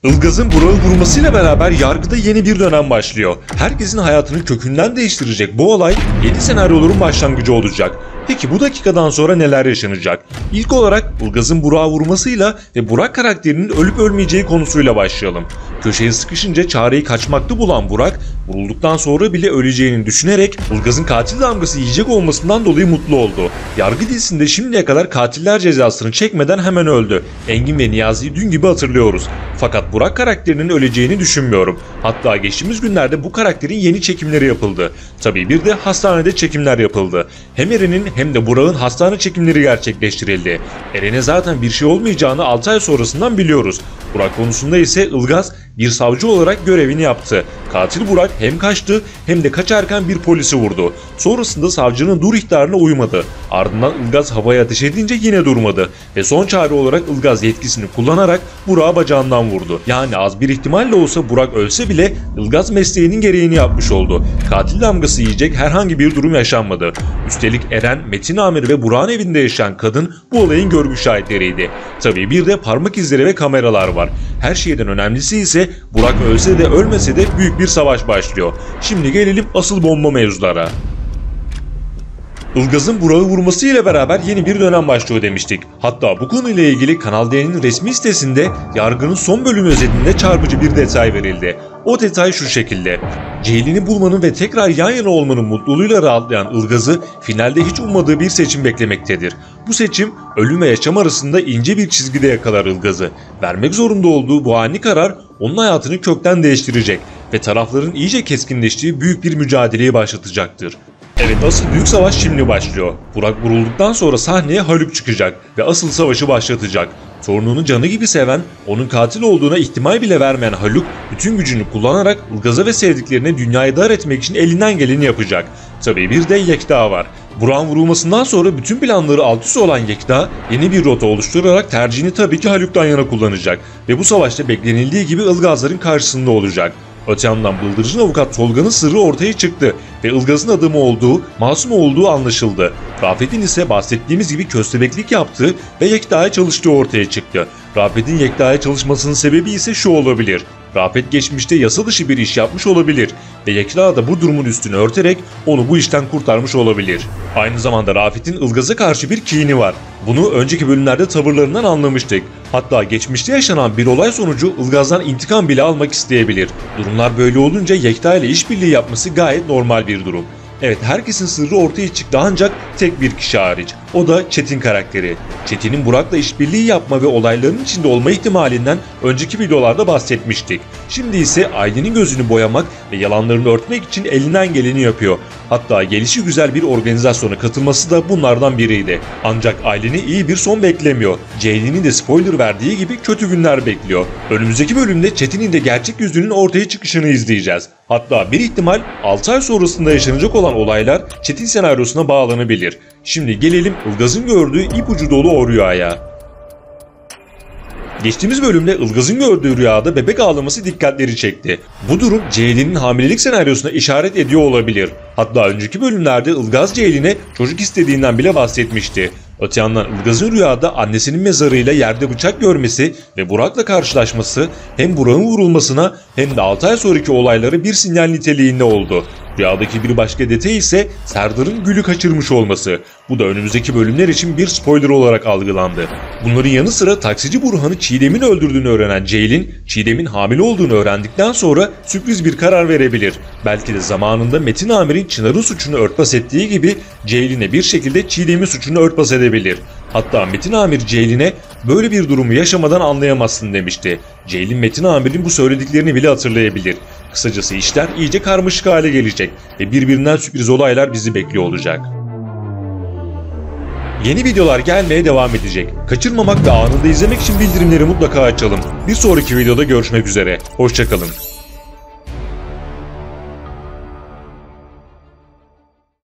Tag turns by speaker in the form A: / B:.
A: Ilgaz'ın Burak'ı vurmasıyla beraber yargıda yeni bir dönem başlıyor. Herkesin hayatını kökünden değiştirecek bu olay yeni senaryoların başlangıcı olacak. Peki bu dakikadan sonra neler yaşanacak? İlk olarak Ilgaz'ın Burak'ı vurmasıyla ve Burak karakterinin ölüp ölmeyeceği konusuyla başlayalım. Köşeye sıkışınca çareyi kaçmakta bulan Burak, vurulduktan sonra bile öleceğini düşünerek Ilgaz'ın katil damgası yiyecek olmasından dolayı mutlu oldu. Yargı dizisinde şimdiye kadar katiller cezasını çekmeden hemen öldü. Engin ve Niyazi'yi dün gibi hatırlıyoruz. Fakat Burak karakterinin öleceğini düşünmüyorum. Hatta geçtiğimiz günlerde bu karakterin yeni çekimleri yapıldı. Tabii bir de hastanede çekimler yapıldı. Hem Eren'in hem de Burak'ın hastane çekimleri gerçekleştirildi. Eren'e zaten bir şey olmayacağını 6 ay sonrasından biliyoruz. Burak konusunda ise Ilgaz bir savcı olarak görevini yaptı. Katil Burak hem kaçtı hem de kaçarken bir polisi vurdu. Sonrasında savcının dur ihtarına uymadı. Ardından Ilgaz havaya ateş edince yine durmadı. Ve son çare olarak Ilgaz yetkisini kullanarak Burak'ı bacağından vurdu. Yani az bir ihtimalle olsa Burak ölse bile Ilgaz mesleğinin gereğini yapmış oldu. Katil damgası yiyecek herhangi bir durum yaşanmadı. Üstelik Eren, Metin Amir ve Burak'ın evinde yaşayan kadın bu olayın görgü şahitleriydi. Tabii bir de parmak izleri ve kameralar var. Her şeyden önemlisi ise Burak ölse de ölmese de büyük bir savaş başlıyor. Şimdi gelelim asıl bomba mevzulara. Ilgaz'ın Burak'ı vurmasıyla beraber yeni bir dönem başlıyor demiştik. Hatta bu konuyla ilgili Kanal D'nin resmi sitesinde yargının son bölüm özetinde çarpıcı bir detay verildi. O detay şu şekilde: Ceylin'i bulmanın ve tekrar yan yana olmanın mutluluğuyla rahatlayan Ilgaz'ı finalde hiç ummadığı bir seçim beklemektedir. Bu seçim ölüm ve yaşam arasında ince bir çizgide yakalar Ilgaz'ı. Vermek zorunda olduğu bu ani karar onun hayatını kökten değiştirecek ve tarafların iyice keskinleştiği büyük bir mücadeleyi başlatacaktır. Evet, asıl büyük savaş şimdi başlıyor. Burak vurulduktan sonra sahneye Haluk çıkacak ve asıl savaşı başlatacak. Torununu canı gibi seven, onun katil olduğuna ihtimal bile vermeyen Haluk bütün gücünü kullanarak Ilgaz'a ve sevdiklerine dünyayı dar etmek için elinden geleni yapacak. Tabii bir de Yekta var. Burak'ın vurulmasından sonra bütün planları alt üst olan Yekta yeni bir rota oluşturarak tercihini tabii ki Haluk'tan yana kullanacak ve bu savaşta beklenildiği gibi Ilgazların karşısında olacak. Öte yandan bıldırcın avukat Tolga'nın sırrı ortaya çıktı ve Ilgaz'ın adamı olduğu, masum olduğu anlaşıldı. Rafet'in ise bahsettiğimiz gibi köstebeklik yaptığı ve Yekta'ya çalıştığı ortaya çıktı. Rafet'in Yekta'ya çalışmasının sebebi ise şu olabilir: Rafet geçmişte yasa dışı bir iş yapmış olabilir ve Yekta da bu durumun üstünü örterek onu bu işten kurtarmış olabilir. Aynı zamanda Rafet'in Ilgaz'a karşı bir kini var. Bunu önceki bölümlerde tavırlarından anlamıştık. Hatta geçmişte yaşanan bir olay sonucu Ilgaz'dan intikam bile almak isteyebilir. Durumlar böyle olunca Yekta ile işbirliği yapması gayet normal bir durum. Evet, herkesin sırrı ortaya çıktı ancak tek bir kişi hariç. O da Çetin karakteri. Çetin'in Burak'la işbirliği yapma ve olayların içinde olma ihtimalinden önceki videolarda bahsetmiştik. Şimdi ise ailenin gözünü boyamak ve yalanlarını örtmek için elinden geleni yapıyor. Hatta gelişi güzel bir organizasyona katılması da bunlardan biriydi. Ancak aileni iyi bir son beklemiyor. Ceylin'in de spoiler verdiği gibi kötü günler bekliyor. Önümüzdeki bölümde Çetin'in de gerçek yüzünün ortaya çıkışını izleyeceğiz. Hatta bir ihtimal 6 ay sonrasında yaşanacak olan olaylar Çetin senaryosuna bağlanabilir. Şimdi gelelim Ilgaz'ın gördüğü ipucu dolu o rüyaya. Geçtiğimiz bölümde Ilgaz'ın gördüğü rüyada bebek ağlaması dikkatleri çekti. Bu durum Ceylin'in hamilelik senaryosuna işaret ediyor olabilir. Hatta önceki bölümlerde Ilgaz Ceylin'e çocuk istediğinden bile bahsetmişti. Öte yandan Ilgaz'ın rüyada annesinin mezarıyla yerde bıçak görmesi ve Burak'la karşılaşması hem Burak'ın vurulmasına hem de 6 ay sonraki olayları bir sinyal niteliğinde oldu. Rüyadaki bir başka detay ise Serdar'ın Gül'ü kaçırmış olması. Bu da önümüzdeki bölümler için bir spoiler olarak algılandı. Bunların yanı sıra taksici Burhan'ı Çiğdem'in öldürdüğünü öğrenen Ceylin, Çiğdem'in hamile olduğunu öğrendikten sonra sürpriz bir karar verebilir. Belki de zamanında Metin Amir'in Çınar'ın suçunu örtbas ettiği gibi Ceylin'e bir şekilde Çiğdem'in suçunu örtbas edebilir. Hatta Metin Amir Ceylin'e böyle bir durumu yaşamadan anlayamazsın demişti. Ceylin Metin Amir'in bu söylediklerini bile hatırlayabilir. Kısacası işler iyice karmaşık hale gelecek ve birbirinden sürpriz olaylar bizi bekliyor olacak. Yeni videolar gelmeye devam edecek. Kaçırmamak ve anında izlemek için bildirimleri mutlaka açalım. Bir sonraki videoda görüşmek üzere. Hoşça kalın.